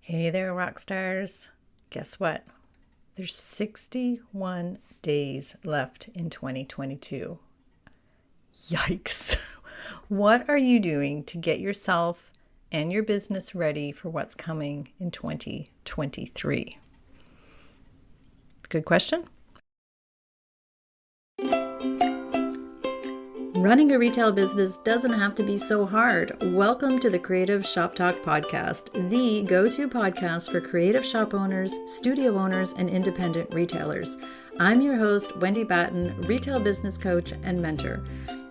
Hey there, rock stars. Guess what? There's 61 days left in 2022. Yikes. What are you doing to get yourself and your business ready for what's coming in 2023? Good question. Running a retail business doesn't have to be so hard. Welcome to the Creative Shop Talk podcast, the go-to podcast for creative shop owners, studio owners, and independent retailers. I'm your host, Wendy Batten, retail business coach and mentor.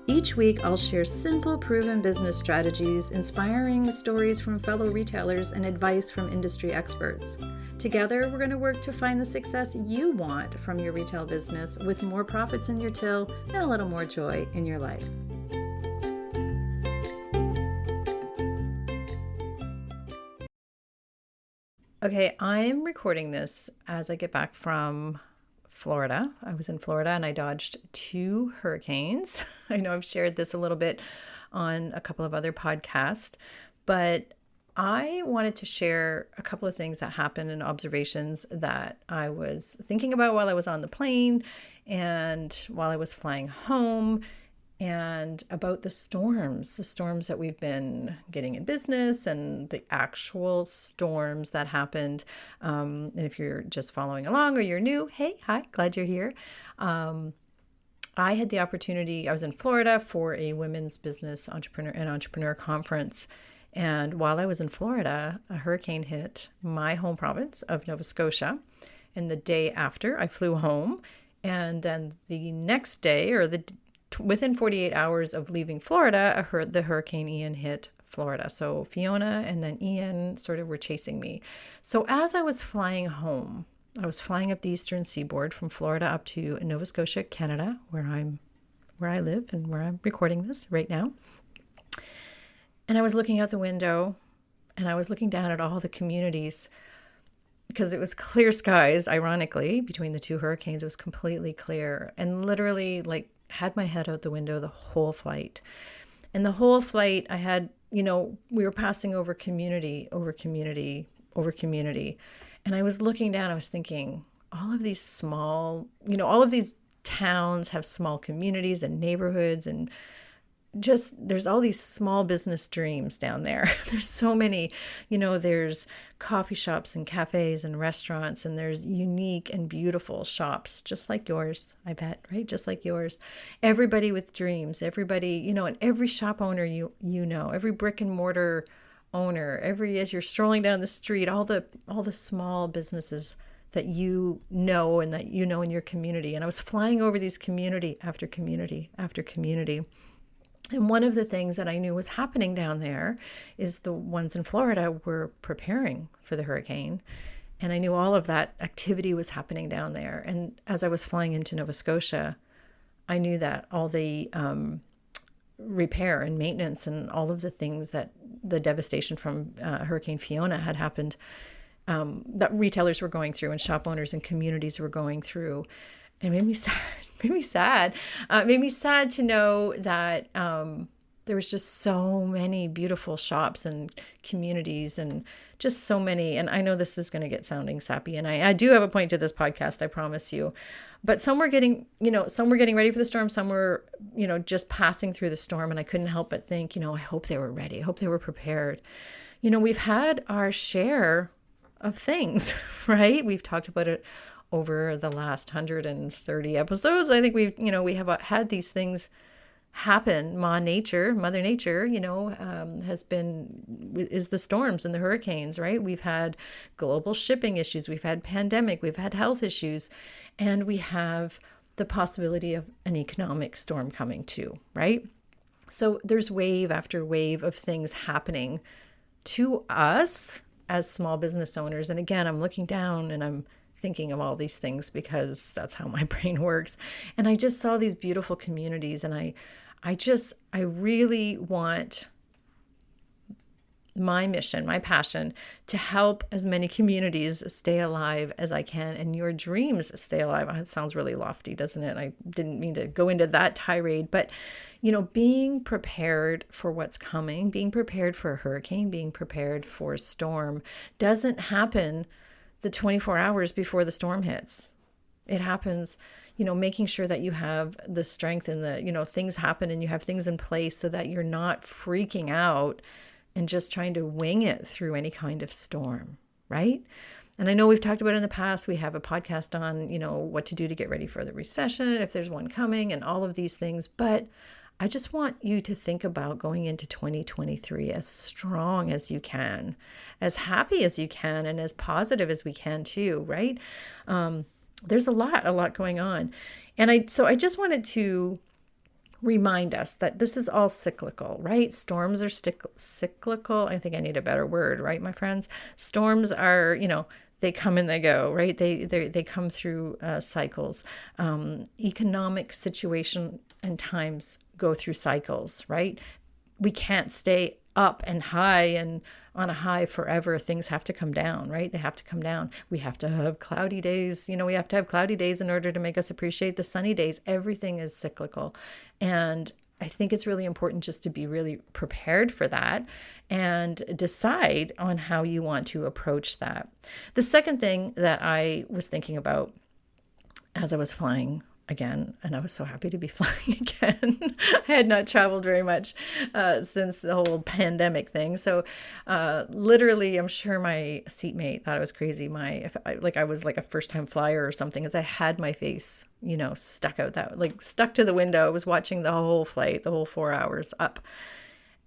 Each week, I'll share simple, proven business strategies, inspiring stories from fellow retailers, and advice from industry experts. Together, we're going to work to find the success you want from your retail business with more profits in your till and a little more joy in your life. Okay, I'm recording this as I get back from Florida. I was in Florida and I dodged 2 hurricanes. I know I've shared this a little bit on a couple of other podcasts, but I wanted to share a couple of things that happened and observations that I was thinking about while I was on the plane and while I was flying home, and about the storms that we've been getting in business and the actual storms that happened. And if you're just following along or you're new, hey, hi, glad you're here. I had the opportunity, I was in Florida for a women's business entrepreneur conference. And while I was in Florida, a hurricane hit my home province of Nova Scotia. And the day after, I flew home. And then the next day, within 48 hours of leaving Florida, the Hurricane Ian hit Florida. So Fiona and then Ian sort of were chasing me. So as I was flying home, I was flying up the eastern seaboard from Florida up to Nova Scotia, Canada, where I live and where I'm recording this right now. And I was looking out the window and I was looking down at all the communities because it was clear skies, ironically, between the 2 hurricanes. It was completely clear and literally had my head out the window the whole flight. And the whole flight I had, we were passing over community, over community, over community. And I was looking down, I was thinking, all of these towns have small communities and neighborhoods, and just there's all these small business dreams down there. There's so many, there's coffee shops and cafes and restaurants, and there's unique and beautiful shops just like yours, I bet, right? Just like yours. Everybody with dreams, everybody, and every shop owner every brick and mortar owner, as you're strolling down the street, all the small businesses that and that in your community. And I was flying over these community after community after community. And one of the things that I knew was happening down there is the ones in Florida were preparing for the hurricane. And I knew all of that activity was happening down there. And as I was flying into Nova Scotia, I knew that all the repair and maintenance and all of the things that the devastation from Hurricane Fiona had happened, that retailers were going through and shop owners and communities were going through. It made me sad. Made me sad to know that there was just so many beautiful shops and communities and just so many. And I know this is going to get sounding sappy, and I do have a point to this podcast, I promise you. But some were getting ready for the storm. Some were, just passing through the storm. And I couldn't help but think, I hope they were ready. I hope they were prepared. We've had our share of things, right? We've talked about it over the last 130 episodes. I think we have had these things happen. Mother Nature, is the storms and the hurricanes, right? We've had global shipping issues. We've had pandemic. We've had health issues. And we have the possibility of an economic storm coming too, right? So there's wave after wave of things happening to us as small business owners. And again, I'm looking down and I'm thinking of all these things because that's how my brain works. And I just saw these beautiful communities, and I really want my mission, my passion, to help as many communities stay alive as I can, and your dreams stay alive. It sounds really lofty, doesn't it? I didn't mean to go into that tirade, but being prepared for what's coming, being prepared for a hurricane, being prepared for a storm doesn't happen the 24 hours before the storm hits. It happens, making sure that you have the strength and things happen and you have things in place so that you're not freaking out and just trying to wing it through any kind of storm, right? And I know we've talked about it in the past. We have a podcast on, what to do to get ready for the recession, if there's one coming, and all of these things. But I just want you to think about going into 2023 as strong as you can, as happy as you can, and as positive as we can too, right? There's a lot going on. And I just wanted to remind us that this is all cyclical, right? Storms are cyclical. I think I need a better word, right, my friends? Storms are, they come and they go, right? They come through cycles. Economic situation and times go through cycles, right? We can't stay up and high and on a high forever. Things have to come down, right? They have to come down. We have to have cloudy days. We have to have cloudy days in order to make us appreciate the sunny days. Everything is cyclical. And I think it's really important just to be really prepared for that and decide on how you want to approach that. The second thing that I was thinking about as I was flying again, and I was so happy to be flying again. I had not traveled very much since the whole pandemic thing. So literally, I'm sure my seatmate thought I was crazy. I was like a first-time flyer or something, as I had my face, stuck to the window. I was watching the whole flight, the whole 4 hours up.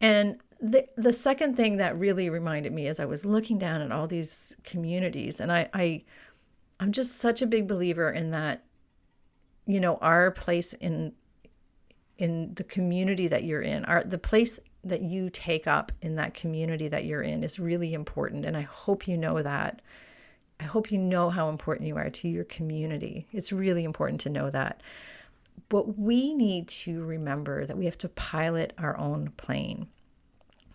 And the second thing that really reminded me as I was looking down at all these communities, and I'm just such a big believer in that. Our place in the community that you're in, the place that you take up in that community that you're in is really important. And I hope you know that. I hope you know how important you are to your community. It's really important to know that. But we need to remember that we have to pilot our own plane.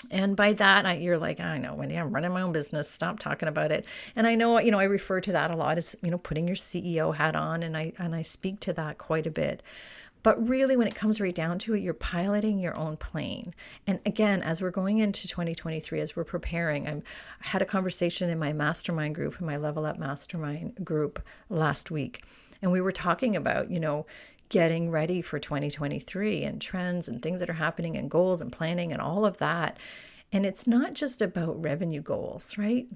And by that, you're like, I know, Wendy, I'm running my own business. Stop talking about it. And I know, I refer to that a lot as, putting your CEO hat on. And I speak to that quite a bit. But really, when it comes right down to it, you're piloting your own plane. And again, as we're going into 2023, as we're preparing, I had a conversation in my mastermind group, in my Level Up mastermind group last week. And we were talking about, getting ready for 2023 and trends and things that are happening and goals and planning and all of that. And it's not just about revenue goals, right?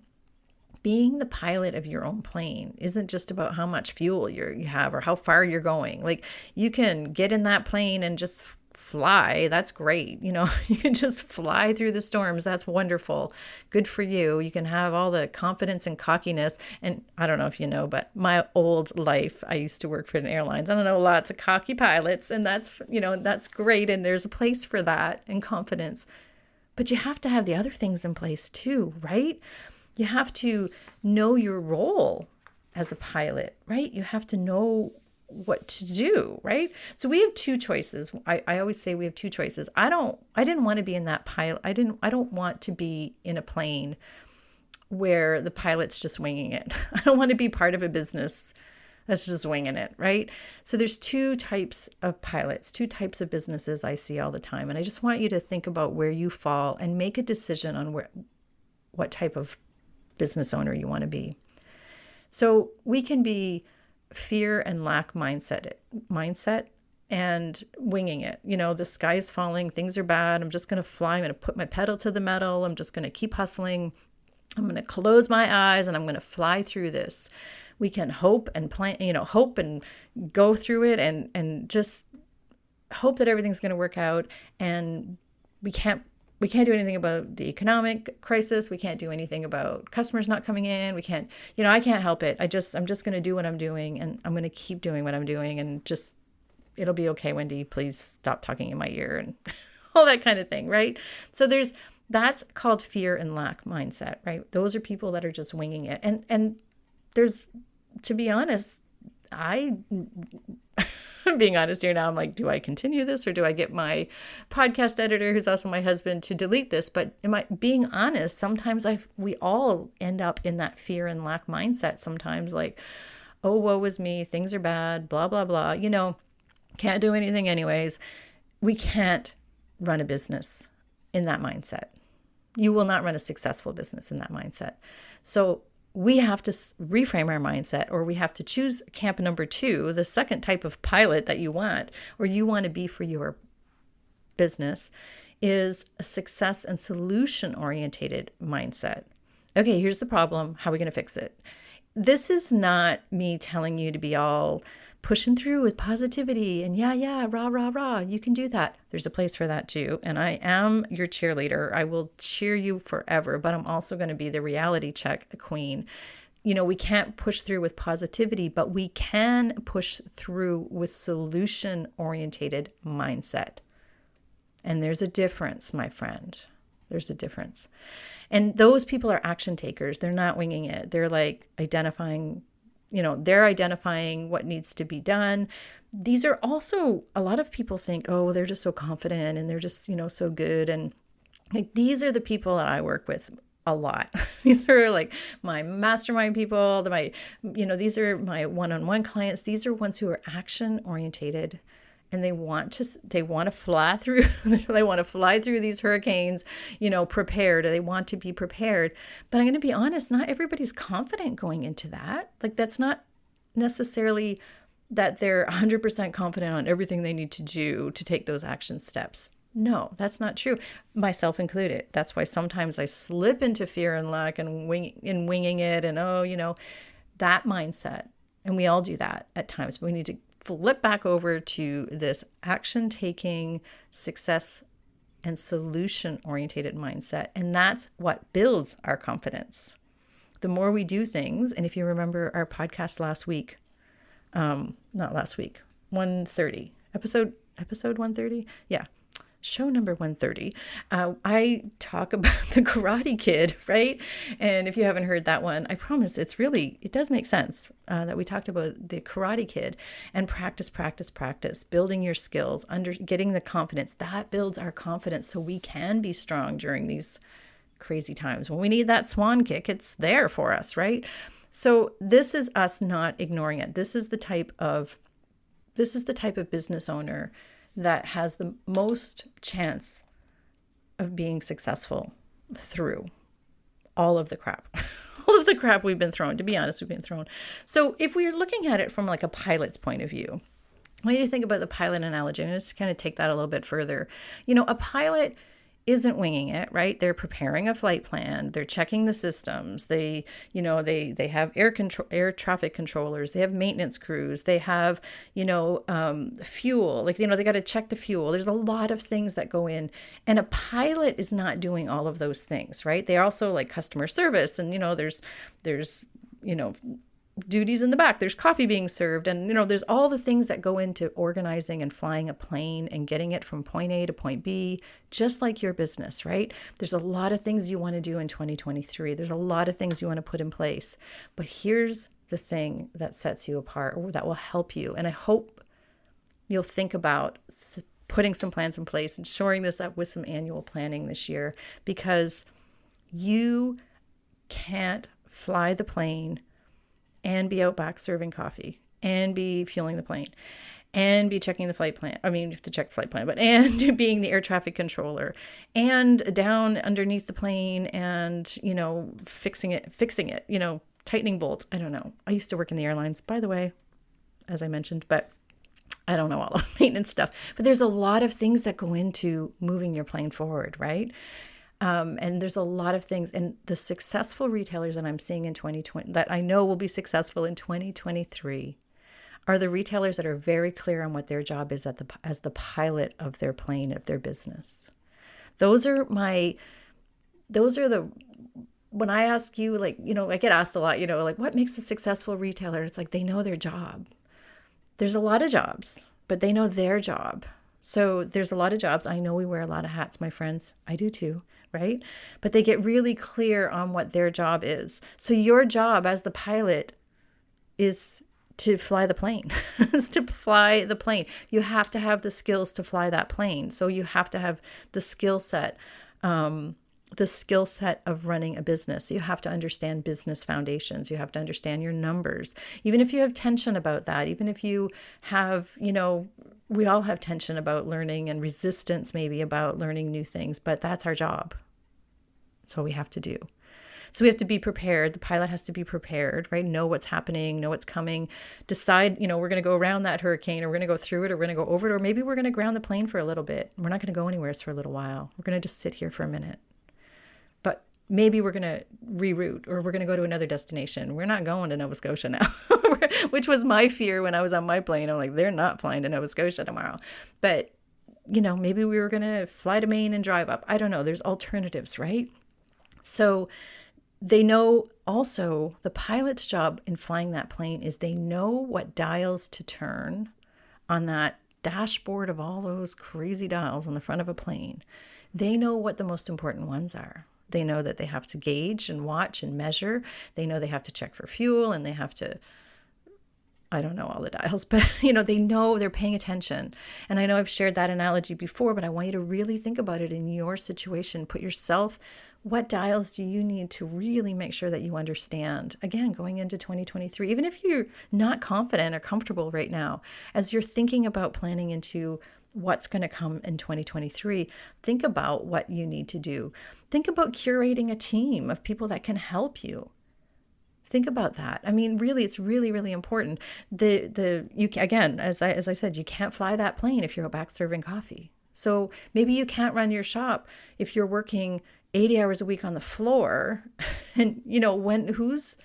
Being the pilot of your own plane isn't just about how much fuel you have or how far you're going. Like, you can get in that plane and just fly. That's great. You can just fly through the storms. That's wonderful. Good for you. You can have all the confidence and cockiness. And I don't know if you know, but my old life, I used to work for an airlines. I don't know, lots of cocky pilots, and that's great. And there's a place for that and confidence. But you have to have the other things in place too, right? You have to know your role as a pilot, right? You have to know what to do, right? So we have two choices. I always say we have two choices. I didn't want to be in that pilot. I don't want to be in a plane where the pilot's just winging it. I don't want to be part of a business that's just winging it, right? So there's two types of pilots, two types of businesses I see all the time. And I just want you to think about where you fall and make a decision on what type of business owner you want to be. So we can be fear and lack mindset and winging it. The sky is falling, things are bad. I'm just going to fly. I'm going to put my pedal to the metal. I'm just going to keep hustling. I'm going to close my eyes and I'm going to fly through this. We can hope and plan, hope and go through it and just hope that everything's going to work out. And we can't do anything about the economic crisis. We can't do anything about customers not coming in. We can't, I can't help it. I'm just going to do what I'm doing, and I'm going to keep doing what I'm doing, and just, it'll be okay, Wendy, please stop talking in my ear, and all that kind of thing, right? So that's called fear and lack mindset, right? Those are people that are just winging it. And there's, to be honest, I'm being honest here now. I'm like, do I continue this, or do I get my podcast editor, who's also my husband, to delete this? But being honest, sometimes we all end up in that fear and lack mindset sometimes, like, oh, woe is me, things are bad, blah, blah, blah, can't do anything anyways. we can't run a business in that mindset. You will not run a successful business in that mindset. So we have to reframe our mindset, or we have to choose camp number 2, the second type of pilot that you want, or you want to be for your business, is a success and solution orientated mindset. Okay, here's the problem. How are we going to fix it? This is not me telling you to be all pushing through with positivity and yeah, rah, rah, rah. You can do that. There's a place for that too. And I am your cheerleader. I will cheer you forever, but I'm also going to be the reality check queen. We can't push through with positivity, but we can push through with solution orientated mindset. And there's a difference, my friend. There's a difference. And those people are action takers. They're not winging it. They're like identifying what needs to be done. These are also, a lot of people think, oh, they're just so confident and they're just, so good. And like, these are the people that I work with a lot. These are like my mastermind people, these are my one-on-one clients. These are ones who are action orientated. And they want to fly through, they want to fly through these hurricanes, prepared. They want to be prepared. But I'm going to be honest, not everybody's confident going into that. Like, that's not necessarily that they're 100% confident on everything they need to do to take those action steps. No, that's not true. Myself included. That's why sometimes I slip into fear and lack and winging it and, that mindset. And we all do that at times. We need to flip back over to this action-taking, success and solution-oriented mindset. And that's what builds our confidence. The more we do things, and if you remember our podcast last week, 130, episode 130? Yeah. Show number 130, I talk about the Karate Kid, right? And if you haven't heard that one, I promise it does make sense that we talked about the Karate Kid and practice, building your skills, getting the confidence. That builds our confidence so we can be strong during these crazy times. When we need that swan kick, it's there for us, right? So this is us not ignoring it. This is the type of business owner that has the most chance of being successful through all of the crap. All of the crap we've been thrown, to be honest, we've been thrown. So if we're looking at it from like a pilot's point of view, when you think about the pilot analogy, and just kind of take that a little bit further, a pilot isn't winging it, right? They're preparing a flight plan. They're checking the systems. They have air traffic controllers. They have maintenance crews. They have, fuel. They got to check the fuel. There's a lot of things that go in, and a pilot is not doing all of those things, right? They're also like customer service, and there's duties in the back. There's coffee being served, and there's all the things that go into organizing and flying a plane and getting it from point A to point B, just like your business, right? There's a lot of things you want to do in 2023. There's a lot of things you want to put in place. But here's the thing that sets you apart, or that will help you. And I hope you'll think about putting some plans in place and shoring this up with some annual planning this year, because you can't fly the plane and be out back serving coffee and be fueling the plane and be checking the flight plan. I mean, you have to check the flight plan, but and being the air traffic controller and down underneath the plane and, fixing it, tightening bolts. I don't know. I used to work in the airlines, by the way, as I mentioned, but I don't know all the maintenance stuff. But there's a lot of things that go into moving your plane forward, right? And there's a lot of things, and the successful retailers that I'm seeing in 2020, that I know will be successful in 2023, are the retailers that are very clear on what their job is as the pilot of their plane, of their business. When I ask you, I get asked a lot, what makes a successful retailer? It's like, they know their job. There's a lot of jobs, but they know their job. So there's a lot of jobs. I know we wear a lot of hats, my friends. I do too, right? But they get really clear on what their job is. So your job as the pilot is to fly the plane, is to fly the plane. You have to have the skills to fly that plane. So you have to have the skill set the skill set of running a business. You have to understand business foundations. You have to understand your numbers. Even if you have tension about that, even if you have, we all have tension about learning and resistance maybe about learning new things, but that's our job. That's what we have to do. So we have to be prepared. The pilot has to be prepared, right? Know what's happening, know what's coming, decide, we're going to go around that hurricane, or we're going to go through it, or we're going to go over it, or maybe we're going to ground the plane for a little bit. We're not going to go anywhere for a little while. We're going to just sit here for a minute. But maybe we're going to reroute, or we're going to go to another destination. We're not going to Nova Scotia now, which was my fear when I was on my plane. I'm like, they're not flying to Nova Scotia tomorrow. But, maybe we were going to fly to Maine and drive up. I don't know. There's alternatives, right? So they know also the pilot's job in flying that plane is they know what dials to turn on that dashboard of all those crazy dials on the front of a plane. They know what the most important ones are. They know that they have to gauge and watch and measure. They know they have to check for fuel, and they have to, I don't know all the dials, but they know, they're paying attention. And I know I've shared that analogy before, but I want you to really think about it in your situation. Put yourself, what dials do you need to really make sure that you understand? Again, going into 2023, even if you're not confident or comfortable right now, as you're thinking about planning into what's going to come in 2023, think about what you need to do. Think about curating a team of people that can help you. Think about that. I mean, really, it's really, really important. Again, as I said, you can't fly that plane if you're back serving coffee. So maybe you can't run your shop if you're working 80 hours a week on the floor. And who's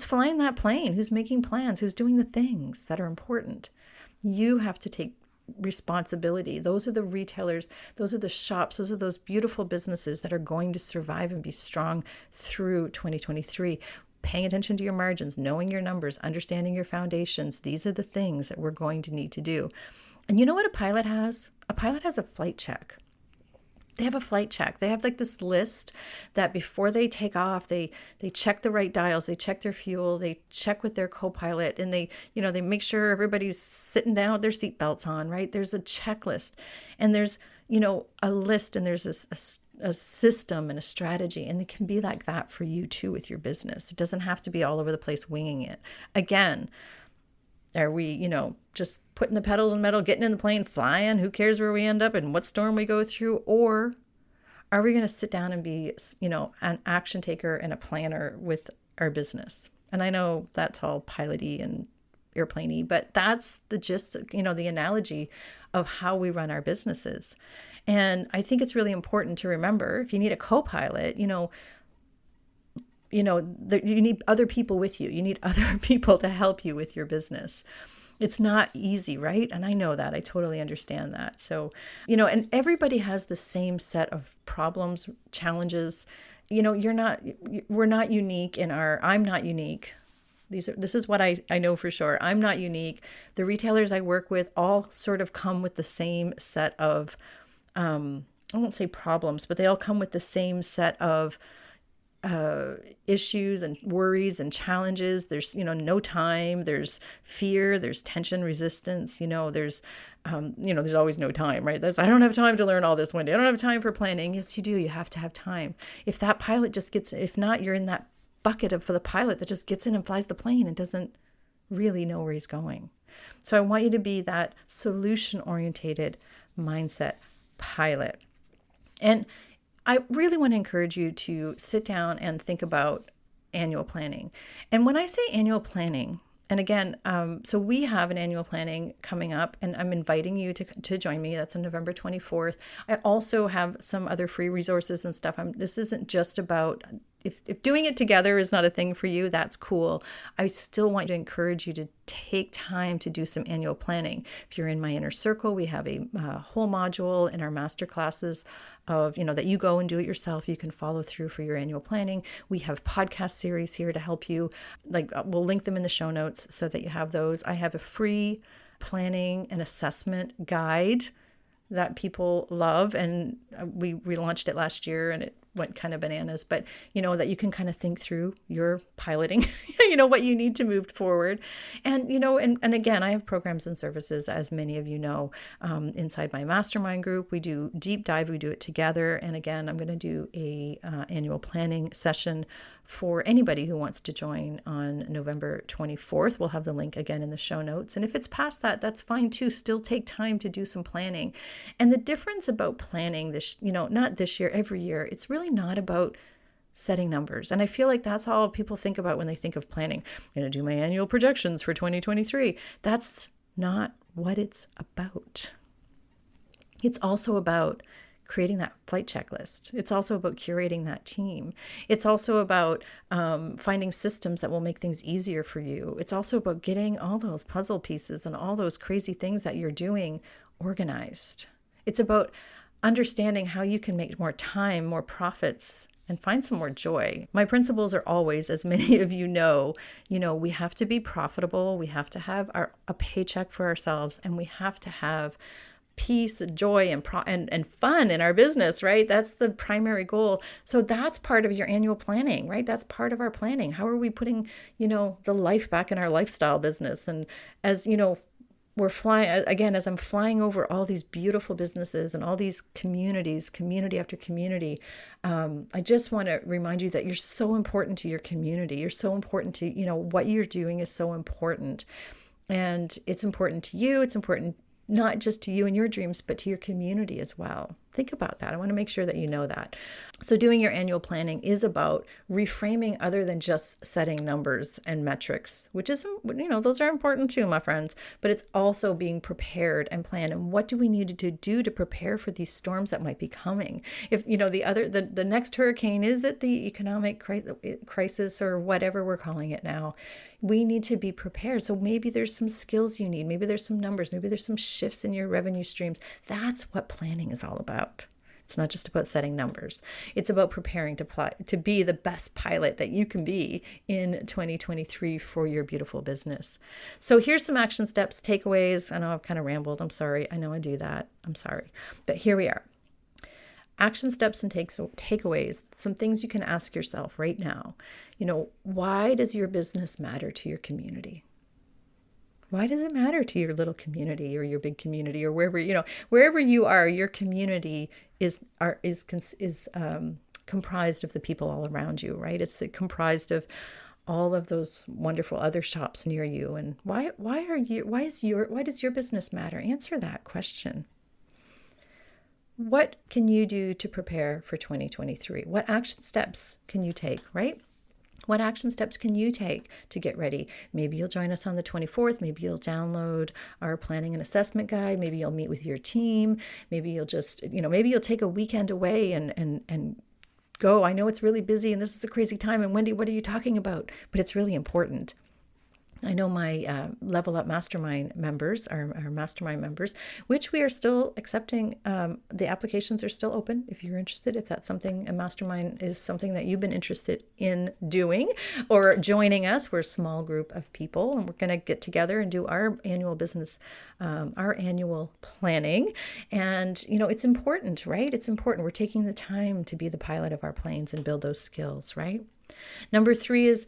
flying that plane? Who's making plans? Who's doing the things that are important? You have to take responsibility. Those are the retailers, those are the shops, those are those beautiful businesses that are going to survive and be strong through 2023. Paying attention to your margins, knowing your numbers, understanding your foundations. These are the things that we're going to need to do. And you know what a pilot has? A pilot has a flight check. They have a flight check. They have like this list that before they take off, they check the right dials, they check their fuel, they check with their co-pilot, and they make sure everybody's sitting down with their seatbelts on, right? There's a checklist, and there's, a list, and there's a system and a strategy, and it can be like that for you too with your business. It doesn't have to be all over the place winging it. Again, are we, just putting the pedal to the metal, getting in the plane, flying? Who cares where we end up and what storm we go through? Or are we going to sit down and be, an action taker and a planner with our business? And I know that's all pilot-y and airplane-y, but that's the gist, the analogy of how we run our businesses. And I think it's really important to remember, if you need a co-pilot, you need other people with you. You need other people to help you with your business. It's not easy, right? And I know that. I totally understand that. So, and everybody has the same set of problems, challenges. We're not unique I'm not unique. This is what I know for sure. I'm not unique. The retailers I work with all sort of come with the same set of, I won't say problems, but they all come with the same set of issues and worries and challenges. There's, no time, there's fear, there's tension, resistance, there's always no time, right? I don't have time to learn all this one day. I don't have time for planning. Yes, you do. You have to have time. If that pilot just if not, you're in that bucket for the pilot that just gets in and flies the plane and doesn't really know where he's going. So I want you to be that solution-oriented mindset pilot. And I really want to encourage you to sit down and think about annual planning. And when I say annual planning, and again, so we have an annual planning coming up, and I'm inviting you to join me. That's on November 24th. I also have some other free resources and stuff. This isn't just about, if doing it together is not a thing for you, that's cool. I still want to encourage you to take time to do some annual planning. If you're in my inner circle, we have a whole module in our master classes of, that you go and do it yourself. You can follow through for your annual planning. We have podcast series here to help you. We'll link them in the show notes so that you have those. I have a free planning and assessment guide that people love, and we launched it last year, and it went kind of bananas, but that you can kind of think through your piloting, what you need to move forward. And, and again, I have programs and services, as many of you know, inside my mastermind group. We do deep dive, we do it together. And again, I'm going to do a annual planning session for anybody who wants to join on November 24th. We'll have the link again in the show notes. And if it's past that, that's fine too. Still take time to do some planning. And the difference about planning this, not this year, every year, it's really not about setting numbers. And I feel like that's all people think about when they think of planning. I'm going to do my annual projections for 2023. That's not what it's about. It's also about creating that flight checklist. It's also about curating that team. It's also about finding systems that will make things easier for you. It's also about getting all those puzzle pieces and all those crazy things that you're doing organized. It's about understanding how you can make more time, more profits, and find some more joy. My principles are always, as many of you know, we have to be profitable. We have to have a paycheck for ourselves, and we have to have peace, joy, and fun in our business, right? That's the primary goal. So that's part of your annual planning, right? That's part of our planning. How are we putting, the life back in our lifestyle business? And as, we're flying, again, as I'm flying over all these beautiful businesses and all these communities, community after community, I just want to remind you that you're so important to your community. You're so important to, what you're doing is so important. And it's important to you. It's important not just to you and your dreams, but to your community as well. Think about that. I want to make sure that you know that. So doing your annual planning is about reframing other than just setting numbers and metrics, which is, those are important too, my friends, but it's also being prepared and planned. And what do we need to do to prepare for these storms that might be coming? If, the next hurricane, is it the economic crisis or whatever we're calling it now? We need to be prepared. So maybe there's some skills you need. Maybe there's some numbers. Maybe there's some shifts in your revenue streams. That's what planning is all about. It's not just about setting numbers. It's about preparing to be the best pilot that you can be in 2023 for your beautiful business. So here's some action steps, takeaways. I know I've kind of rambled. I'm sorry. I know I do that. I'm sorry. But here we are. Action steps and takeaways, some things you can ask yourself right now. Why does your business matter to your community? Why does it matter to your little community or your big community or wherever you are, your community is comprised of the people all around you, right? It's comprised of all of those wonderful other shops near you. And why does your business matter? Answer that question. What can you do to prepare for 2023? What action steps can you take, right? What action steps can you take to get ready? Maybe you'll join us on the 24th. Maybe you'll download our planning and assessment guide. Maybe you'll meet with your team. Maybe you'll just, maybe you'll take a weekend away and go. I know it's really busy and this is a crazy time. And Wendy, what are you talking about? But it's really important. I know my Level Up Mastermind members, our mastermind members, which we are still accepting. The applications are still open if you're interested, if that's something, a mastermind is something that you've been interested in doing or joining us. We're a small group of people and we're going to get together and do our annual business, our annual planning. And, it's important, right? It's important. We're taking the time to be the pilot of our planes and build those skills, right? Number 3 is,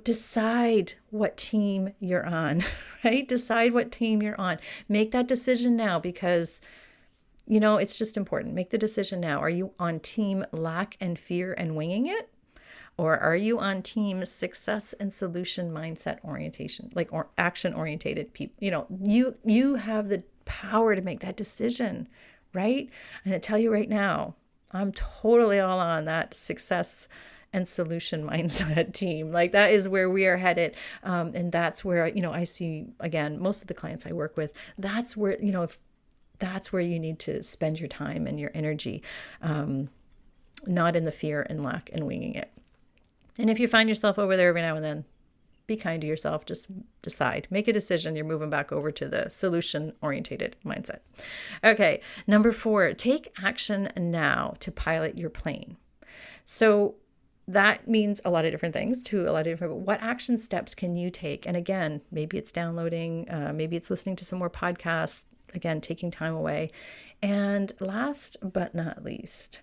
decide what team you're on, right? Decide what team you're on. Make that decision now because, it's just important. Make the decision now. Are you on team lack and fear and winging it? Or are you on team success and solution mindset orientation, or action orientated people? You have the power to make that decision, right? And I tell you right now, I'm totally all on that success and solution mindset team. That is where we are headed. And that's where, I see, again, most of the clients I work with, that's where, that's where you need to spend your time and your energy, not in the fear and lack and winging it. And if you find yourself over there every now and then, be kind to yourself. Just decide, make a decision. You're moving back over to the solution orientated mindset. Okay. Number 4, take action now to pilot your plane. So that means a lot of different things to a lot of different, what action steps can you take? And again, maybe it's downloading, maybe it's listening to some more podcasts, again, taking time away. And last but not least,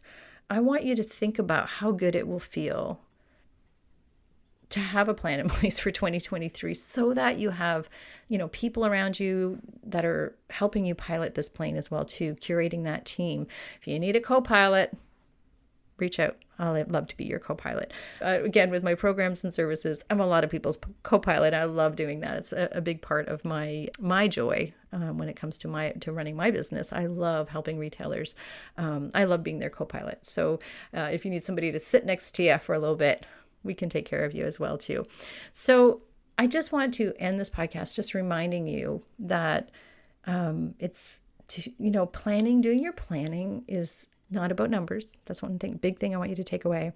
I want you to think about how good it will feel to have a plan in place for 2023 so that you have, people around you that are helping you pilot this plane as well too, curating that team. If you need a co-pilot, reach out. I'd love to be your co-pilot. Again, with my programs and services, I'm a lot of people's co-pilot. I love doing that. It's a big part of my joy when it comes to running my business. I love helping retailers. I love being their co-pilot. So if you need somebody to sit next to you for a little bit, we can take care of you as well too. So I just want to end this podcast just reminding you that doing your planning is not about numbers. That's one big thing I want you to take away.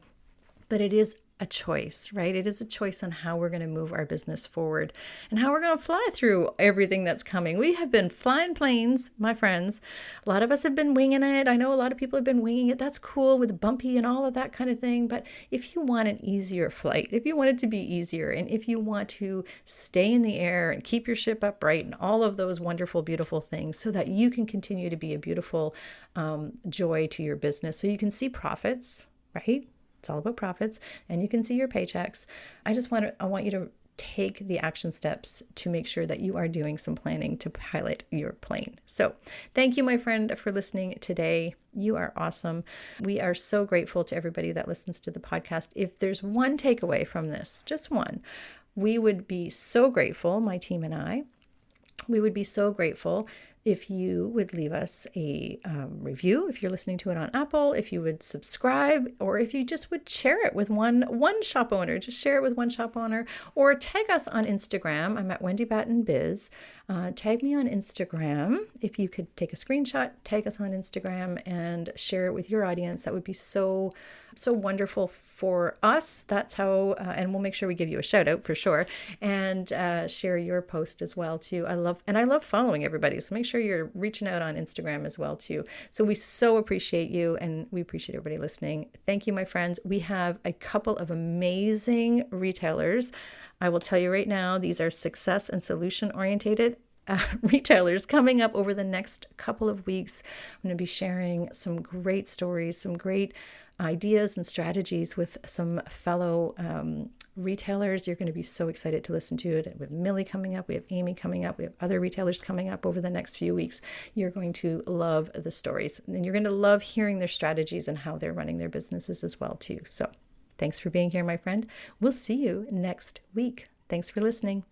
But it is a choice, right? It is a choice on how we're going to move our business forward and how we're going to fly through everything that's coming. We have been flying planes, my friends. A lot of us have been winging it. I know a lot of people have been winging it. That's cool with bumpy and all of that kind of thing. But if you want an easier flight, if you want it to be easier, and if you want to stay in the air and keep your ship upright and all of those wonderful, beautiful things so that you can continue to be a beautiful joy to your business, so you can see profits, right? It's all about profits, and you can see your paychecks. I want you to take the action steps to make sure that you are doing some planning to pilot your plane. So thank you, my friend, for listening today. You are awesome. We are so grateful to everybody that listens to the podcast. If there's one takeaway from this, just one, we would be so grateful, my team and I, we would be so grateful if you would leave us a review, if you're listening to it on Apple, if you would subscribe, or if you just would share it with one shop owner, just share it with one shop owner, or tag us on Instagram. I'm at Wendy Batten Biz. Tag me on Instagram. If you could take a screenshot, tag us on Instagram and share it with your audience. That would be so wonderful for us. That's how, and we'll make sure we give you a shout out for sure, and share your post as well too. I love following everybody. So make sure you're reaching out on Instagram as well too. So we so appreciate you, and we appreciate everybody listening. Thank you, my friends. We have a couple of amazing retailers. I will tell you right now, these are success and solution oriented retailers coming up over the next couple of weeks. I'm going to be sharing some great stories, some great ideas and strategies with some fellow retailers. You're going to be so excited to listen to it. We have Millie coming up. We have Amy coming up. We have other retailers coming up over the next few weeks. You're going to love the stories, and you're going to love hearing their strategies and how they're running their businesses as well too. So thanks for being here, my friend. We'll see you next week. Thanks for listening.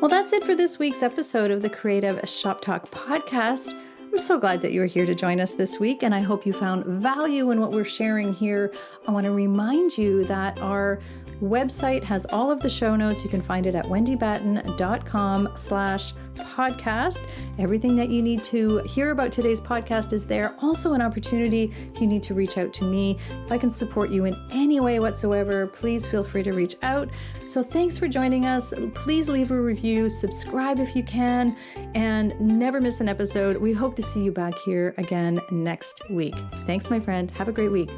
Well, that's it for this week's episode of the Creative Shop Talk podcast. I'm so glad that you were here to join us this week, and I hope you found value in what we're sharing here. I want to remind you that our website has all of the show notes. You can find it at wendybatten.com/podcast. Everything that you need to hear about today's podcast is there. Also an opportunity if you need to reach out to me. If I can support you in any way whatsoever, please feel free to reach out. So thanks for joining us. Please leave a review, subscribe if you can, and never miss an episode. We hope to see you back here again next week. Thanks, my friend. Have a great week.